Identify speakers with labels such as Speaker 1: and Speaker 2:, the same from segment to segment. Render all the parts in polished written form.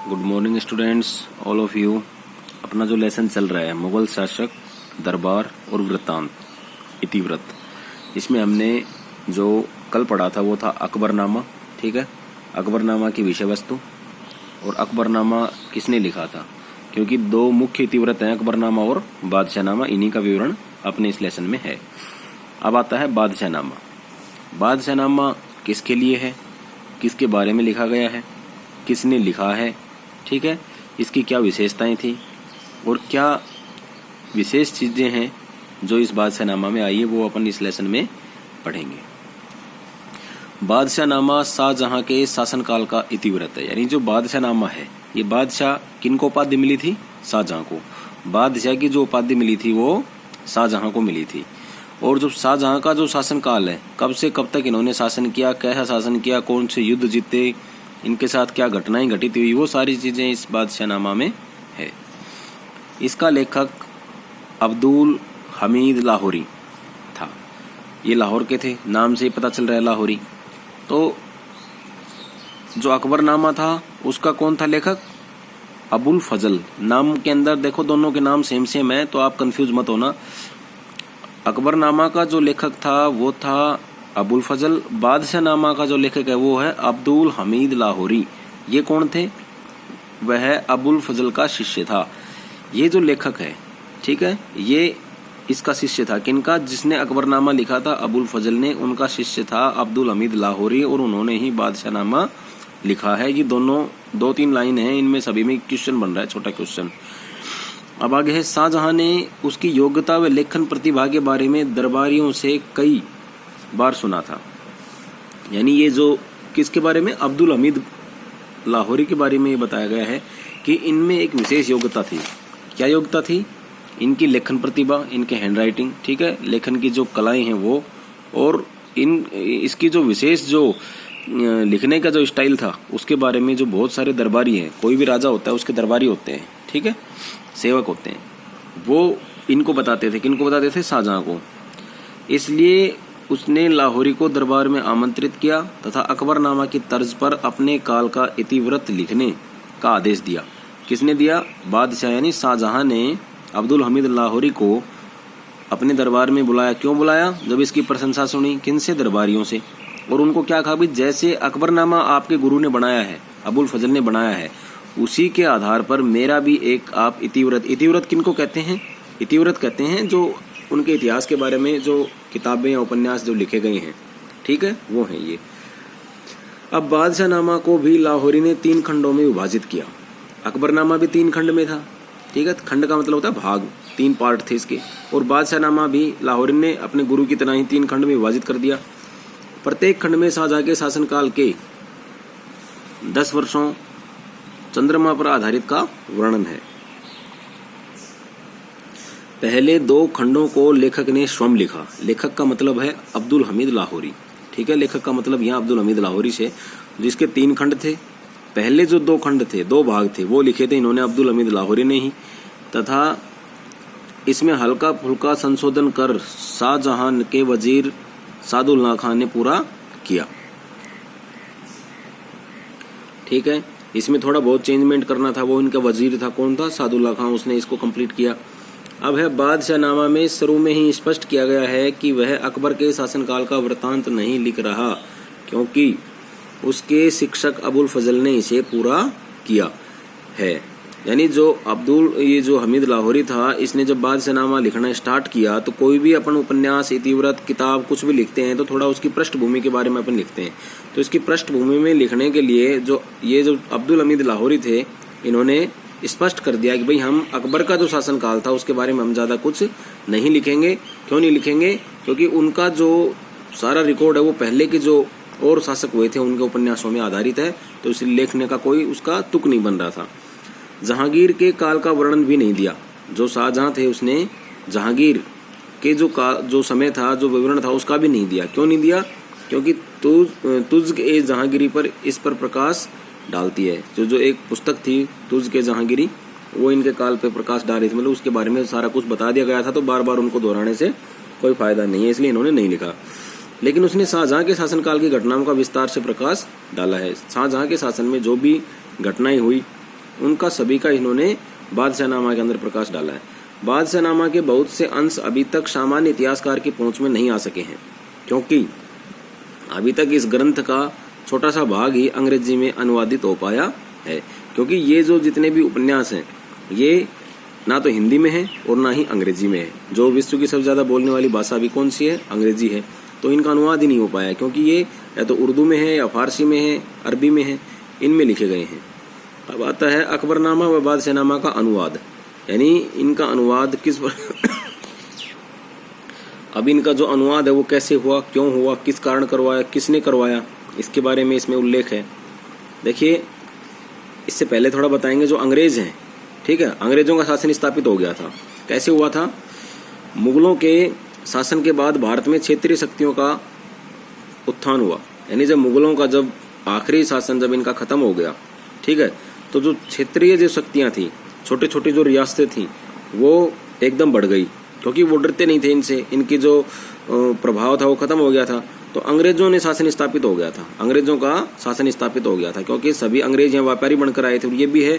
Speaker 1: Good morning students, all of you. अपना जो lesson चल रहा है मुगल शासक, दरबार और वृत्तांत, इतिवृत्त, इसमें हमने जो कल पढ़ा था वो था अकबरनामा। ठीक है, अकबरनामा की विषय वस्तु और अकबरनामा किसने लिखा था, क्योंकि दो मुख्य इतिवृत्त हैं, अकबरनामा और बादशाहनामा। इन्हीं का विवरण अपने इस लेसन में है। अब आता है बादशाहनामा। बादशाहनामा किसके लिए है, किसके बारे में लिखा गया है, किसने लिखा है, ठीक है, इसकी क्या विशेषताएं थी और क्या विशेष चीजें हैं जो इस बादशाहनामा में आई है, वो अपन इस लेसन में पढ़ेंगे। बादशाहनामा शाहजहां के शासनकाल का इतिवृत्त है। यानी जो बादशाहनामा है, ये बादशाह किनको उपाधि मिली थी? शाहजहां को। बादशाह की जो उपाधि मिली थी वो शाहजहां को मिली थी। और जो शाहजहां का जो शासनकाल है, कब से कब तक इन्होंने शासन किया, कैसा शासन किया, कौन से युद्ध जीते, इनके साथ क्या घटनाएं घटित हुई, वो सारी चीजें इस बादशाहनामा में है। इसका लेखक अब्दुल हमीद लाहौरी था। ये लाहौर के थे, नाम से ही पता चल रहा है लाहौरी। तो जो अकबरनामा था उसका कौन था लेखक? अबुल फजल। नाम के अंदर देखो दोनों के नाम सेम सेम है, तो आप कंफ्यूज मत होना। अकबरनामा का जो लेखक था वो था अबुल फजल। बादशाहनामा का जो लेखक है वो है अब्दुल हमीद लाहौरी। ये कौन थे? वह अबुल फजल का शिष्य था। ये जो लेखक है, ठीक है, ये इसका शिष्य था। किनका? जिसने अकबरनामा लिखा था अबुल फजल ने, उनका शिष्य था अब्दुल हमीद लाहौरी, और उन्होंने ही बादशाहनामा लिखा है। ये दोनों 2-3 लाइन है, इनमें सभी में क्वेश्चन बन रहा है, छोटा क्वेश्चन। अब आगे है, शाहजहां ने उसकी योग्यता व लेखन प्रतिभा के बारे में दरबारियों से कई बार सुना था। यानी ये जो किसके बारे में? अब्दुल हमीद लाहौरी के बारे में ये बताया गया है कि इनमें एक विशेष योग्यता थी। क्या योग्यता थी? इनकी लेखन प्रतिभा, इनके हैंडराइटिंग, ठीक है, लेखन की जो कलाएं हैं वो, और इसकी जो विशेष जो लिखने का जो स्टाइल था उसके बारे में जो बहुत सारे दरबारी हैं, कोई भी राजा होता है उसके दरबारी होते हैं, ठीक है, सेवक होते हैं, वो इनको बताते थे। किनको बताते थे? शाहजहां को। इसलिए उसने लाहौरी को दरबार में आमंत्रित किया तथा अकबरनामा की तर्ज पर अपने काल का इतिवृत्त लिखने का आदेश दिया। किसने दिया? बादशाह यानी शाहजहां ने अब्दुल हमीद लाहौरी को अपने दरबार में बुलाया। क्यों बुलाया? जब इसकी प्रशंसा सुनी। किनसे? दरबारियों से। और उनको क्या कहा? भी जैसे अकबरनामा आपके गुरु ने बनाया है, अबुल फजल ने बनाया है, उसी के आधार पर मेरा भी एक आप इतिवृत्त। इतिवृत्त किनको कहते हैं? इतिवृत्त कहते हैं जो उनके इतिहास के बारे में जो किताबें या उपन्यास जो लिखे गए हैं, ठीक है, वो हैं ये। अब बादशाहनामा को भी लाहौरी ने 3 खंडों में विभाजित किया। अकबरनामा भी 3 खंड में था, ठीक है, खंड का मतलब होता है भाग, 3 पार्ट थे इसके। और बादशाहनामा भी लाहौरी ने अपने गुरु की तरह ही 3 खंड में विभाजित कर दिया। प्रत्येक खंड में शाहजहां के शासनकाल के 10 वर्षों चंद्रमा पर आधारित का वर्णन है। पहले 2 खंडों को लेखक ने स्वयं लिखा। लेखक का मतलब है अब्दुल हमीद लाहौरी, ठीक है, लेखक का मतलब यहाँ अब्दुल हमीद लाहौरी से, जिसके 3 खंड थे। पहले जो 2 खंड थे, 2 भाग थे, वो लिखे थे इन्होंने अब्दुल हमीद लाहौरी ने ही, तथा इसमें हल्का फुल्का संशोधन कर शाहजहां के वजीर सादुल्ला खान ने पूरा किया। ठीक है, इसमें थोड़ा बहुत चेंजमेंट करना था, वो इनका वजीर था, कौन था? सादुल्ला खान, उसने इसको कंप्लीट किया। अब है, बादशाहनामा में शुरू में ही स्पष्ट किया गया है कि वह अकबर के शासनकाल का वृत्तांत नहीं लिख रहा, क्योंकि उसके शिक्षक अबुल फजल ने इसे पूरा किया है। यानी जो ये जो हमीद लाहौरी था, इसने जब बादशाहनामा लिखना स्टार्ट किया, तो कोई भी अपन उपन्यास, इतिवृत्त, किताब कुछ भी लिखते हैं तो थोड़ा उसकी पृष्ठभूमि के बारे में अपन लिखते हैं। तो इसकी पृष्ठभूमि में लिखने के लिए जो अब्दुल हमीद लाहौरी थे, इन्होंने स्पष्ट कर दिया कि भाई हम अकबर का जो शासनकाल था उसके बारे में हम ज्यादा कुछ नहीं लिखेंगे। क्यों नहीं लिखेंगे? क्योंकि उनका जो सारा रिकॉर्ड है वो पहले के जो और शासक हुए थे उनके उपन्यासों में आधारित है, तो इसलिए लिखने का कोई उसका तुक नहीं बन रहा था। जहांगीर के काल का वर्णन भी नहीं दिया। जो शाहजहां थे उसने जहांगीर के जो समय था, जो विवरण था, उसका भी नहीं दिया। क्यों नहीं दिया? क्योंकि तुझ के जहांगीरी पर इस पर प्रकाश डालती है। जो एक पुस्तक थी तुझ के जहांगीरी, वो इनके काल पे प्रकाश डाल रही थी, मतलब उसके बारे में सारा कुछ बता दिया गया था, तो बार बार उनको दोहराने से कोई फायदा नहीं है, इसलिए इन्होंने नहीं लिखा। लेकिन उसने शाहजहां के शासनकाल की घटनाओं का विस्तार से प्रकाश डाला है। शाहजहां के शासन में जो भी घटनाएं हुई उनका सभी का इन्होंने बादशाहनामा के अंदर प्रकाश डाला है। बादशाहनामा के बहुत से अंश अभी तक सामान्य इतिहासकार की पहुंच में नहीं आ सके हैं, क्योंकि अभी तक इस ग्रंथ का छोटा सा भाग ही अंग्रेजी में अनुवादित हो पाया है, क्योंकि ये जो जितने भी उपन्यास हैं ये ना तो हिंदी में है और ना ही अंग्रेजी में है। जो विश्व की सबसे ज्यादा बोलने वाली भाषा अभी कौन सी है? अंग्रेजी है। तो इनका अनुवाद ही नहीं हो पाया, क्योंकि ये या तो उर्दू में है या फारसी में है, अरबी में है, इनमें लिखे गए हैं। अब आता है अकबरनामा व बादशाहनामा का अनुवाद, यानी इनका अनुवाद किस अब इनका जो अनुवाद है वो कैसे हुआ, क्यों हुआ, किस कारण करवाया, किसने करवाया, इसके बारे में इसमें उल्लेख है। देखिए, इससे पहले थोड़ा बताएंगे। जो अंग्रेज हैं, ठीक है, अंग्रेजों का शासन स्थापित हो गया था। कैसे हुआ था? मुगलों के शासन के बाद भारत में क्षेत्रीय शक्तियों का उत्थान हुआ, यानी जब मुगलों का जब आखिरी शासन जब इनका खत्म हो गया, ठीक है, तो जो क्षेत्रीय जो शक्तियां थी, छोटे छोटे जो रियासतें थी, वो एकदम बढ़ गई, क्योंकि वो डरते नहीं थे इनसे, इनकी जो प्रभाव था वो खत्म हो गया था। तो अंग्रेजों ने शासन स्थापित हो गया था, अंग्रेजों का शासन स्थापित हो गया था, क्योंकि सभी अंग्रेज यहाँ व्यापारी बनकर आए थे। और ये भी है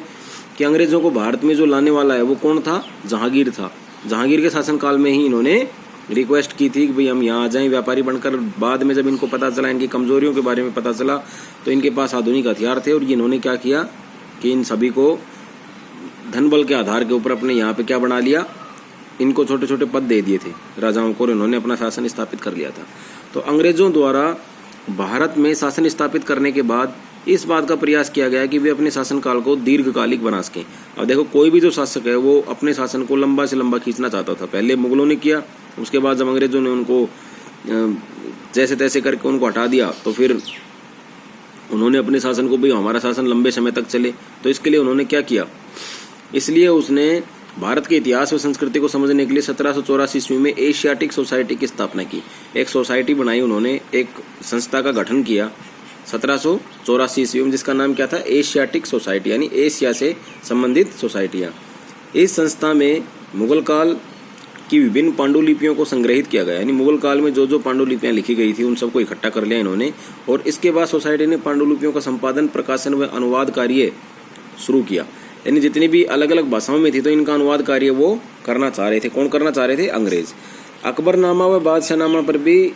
Speaker 1: कि अंग्रेजों को भारत में जो लाने वाला है वो कौन था? जहांगीर था। जहांगीर के शासनकाल में ही इन्होंने रिक्वेस्ट की थी कि भाई हम यहाँ आ जाएं व्यापारी बनकर। बाद में जब इनको पता चला, इनकी कमजोरियों के बारे में पता चला, तो इनके पास आधुनिक हथियार थे और ये इन्होंने क्या किया कि इन सभी को धन बल के आधार के ऊपर अपने यहाँ पे क्या बना लिया, इनको छोटे छोटे पद दे दिए थे राजाओं को, और इन्होंने अपना शासन स्थापित कर लिया था। तो अंग्रेजों द्वारा भारत में शासन स्थापित करने के बाद इस बात का प्रयास किया गया कि वे अपने शासनकाल को दीर्घकालिक बना सकें। अब देखो, कोई भी जो शासक है वो अपने शासन को लंबा से लंबा खींचना चाहता था। पहले मुगलों ने किया, उसके बाद जब अंग्रेजों ने उनको जैसे तैसे करके उनको हटा दिया, तो फिर उन्होंने अपने शासन को भी हमारा शासन लंबे समय तक चले, तो इसके लिए उन्होंने क्या किया, इसलिए उसने भारत के इतिहास व संस्कृति को समझने के लिए 1784 ईस्वी में एशियाटिक सोसाइटी की स्थापना की। एक सोसाइटी बनाई उन्होंने, एक संस्था का गठन किया 1784 ईस्वी में, जिसका नाम क्या था? एशियाटिक सोसाइटी, यानी एशिया से संबंधित सोसाइटियां। इस संस्था में मुगल काल की विभिन्न पांडुलिपियों को संग्रहित किया गया, यानी मुगल काल में जो जो पांडुलिपियां लिखी गई थी उन सबको इकट्ठा कर लिया इन्होंने। और इसके बाद सोसाइटी ने पांडुलिपियों का संपादन, प्रकाशन व अनुवाद कार्य शुरू किया, यानी जितनी भी अलग अलग भाषाओं में थी तो इनका अनुवाद कार्य वो करना चाह रहे थे। कौन करना चाह रहे थे? अंग्रेज। अकबरनामा व बादशाहनामा पर भी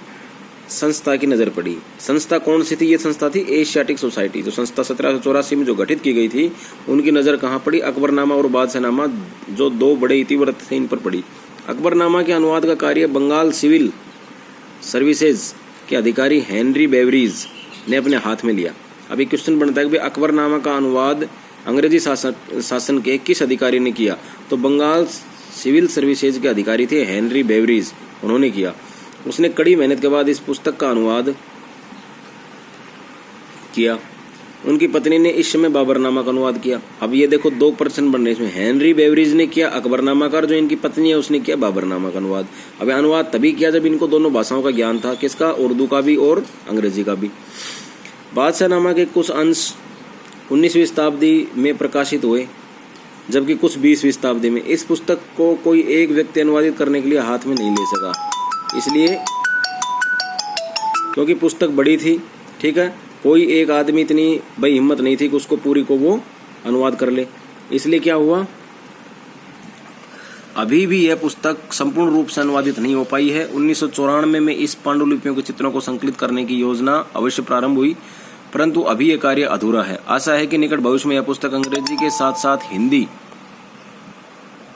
Speaker 1: संस्था की नजर पड़ी। संस्था कौन सी थी? ये संस्था थी एशियाटिक सोसाइटी। जो संस्था 1784 में जो गठित की गई थी, उनकी नजर कहाँ पड़ी? अकबरनामा और बादशाहनामा, जो दो बड़े इतिवृत्त थे, इन पर पड़ी। अकबरनामा के अनुवाद का कार्य बंगाल सिविल सर्विसेज के अधिकारी हेनरी बेवरीज ने अपने हाथ में लिया। अभी क्वेश्चन बनता है कि अकबरनामा का अनुवाद अंग्रेजी शासन के किस अधिकारी ने किया? तो बंगाल सिविल सर्विसेज के अधिकारी थे हेनरी बेवरीज, उन्होंने किया। उसने कड़ी मेहनत के बाद इस पुस्तक का अनुवाद किया। उनकी पत्नी ने इस समय बाबरनामा का अनुवाद किया। अब ये देखो, 2 प्रश्न बन रहे इसमें। हेनरी बेवरीज ने किया अकबरनामा का, जो इनकी पत्नी है उसने किया बाबरनामा का अनुवाद। अब अनुवाद तभी किया जब इनको दोनों भाषाओं का ज्ञान था। किसका? उर्दू का भी और अंग्रेजी का भी। बादशाहनामा के कुछ अंश 19वीं शताब्दी में प्रकाशित हुए, जबकि कुछ 20वीं शताब्दी में। इस पुस्तक को कोई एक व्यक्ति अनुवादित करने के लिए हाथ में नहीं ले सका, इसलिए क्योंकि पुस्तक बड़ी थी, ठीक है, कोई एक आदमी इतनी भाई हिम्मत नहीं थी कि उसको पूरी को वो अनुवाद कर ले। इसलिए क्या हुआ, अभी भी यह पुस्तक संपूर्ण रूप से अनुवादित नहीं हो पाई है। 1994 में इस पांडुलिपियों के चित्रों को संकलित करने की योजना अवश्य प्रारंभ हुई, परंतु अभी यह कार्य अधूरा है। आशा है कि निकट भविष्य में यह पुस्तक अंग्रेजी के साथ साथ हिंदी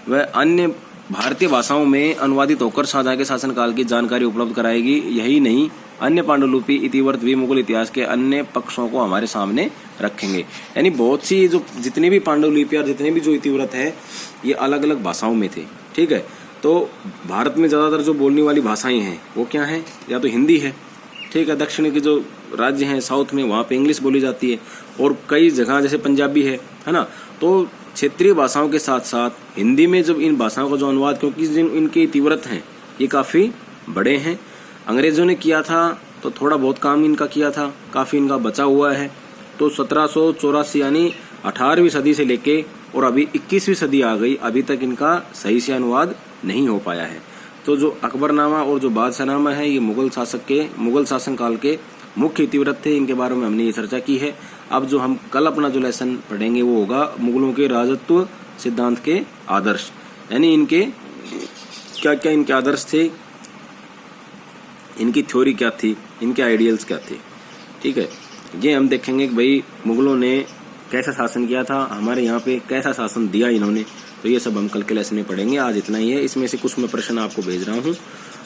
Speaker 1: व अन्य भारतीय भाषाओं में अनुवादित होकर शाहजहां के शासनकाल की जानकारी उपलब्ध कराएगी। यही नहीं, अन्य पांडुलिपि इतिवृत्त भी मुगल इतिहास के अन्य पक्षों को हमारे सामने रखेंगे। यानी बहुत सी जो जितनी भी पांडुलिपि और जितने भी जो इतिवृत्त है, ये अलग अलग भाषाओं में थे, ठीक है। तो भारत में ज्यादातर जो बोलने वाली भाषाएं हैं वो क्या है? या तो हिंदी है, ठीक है, दक्षिण के जो राज्य हैं साउथ में, वहाँ पे इंग्लिश बोली जाती है, और कई जगह जैसे पंजाबी है ना। तो क्षेत्रीय भाषाओं के साथ साथ हिंदी में जब इन भाषाओं का जो अनुवाद, क्योंकि इनके इतिवृत्त हैं ये काफी बड़े हैं, अंग्रेजों ने किया था तो थोड़ा बहुत काम इनका किया था, काफी इनका बचा हुआ है। तो 1784 यानी 18वीं सदी से लेके और अभी 21वीं सदी आ गई, अभी तक इनका सही से अनुवाद नहीं हो पाया है। तो जो अकबरनामा और जो बादशाहनामा है, ये मुगल शासनकाल के मुख्य इतिवृत्त थे, इनके बारे में हमने ये चर्चा की है। अब जो हम कल अपना जो लेसन पढ़ेंगे वो होगा मुगलों के राजत्व सिद्धांत के आदर्श, यानी इनके क्या क्या इनके आदर्श थे, इनकी थ्योरी क्या थी, इनके आइडियल्स क्या थे। ठीक है, ये हम देखेंगे कि भाई मुगलों ने कैसा शासन किया था, हमारे यहाँ पे कैसा शासन दिया इन्होंने। तो ये सब हम कल के लेसन में पढ़ेंगे। आज इतना ही है। इसमें से कुछ मैं प्रश्न आपको भेज रहा हूँ,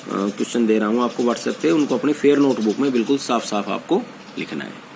Speaker 1: क्वेश्चन दे रहा हूँ आपको व्हाट्सएप पे, उनको अपनी फेयर नोटबुक में बिल्कुल साफ साफ आपको लिखना है।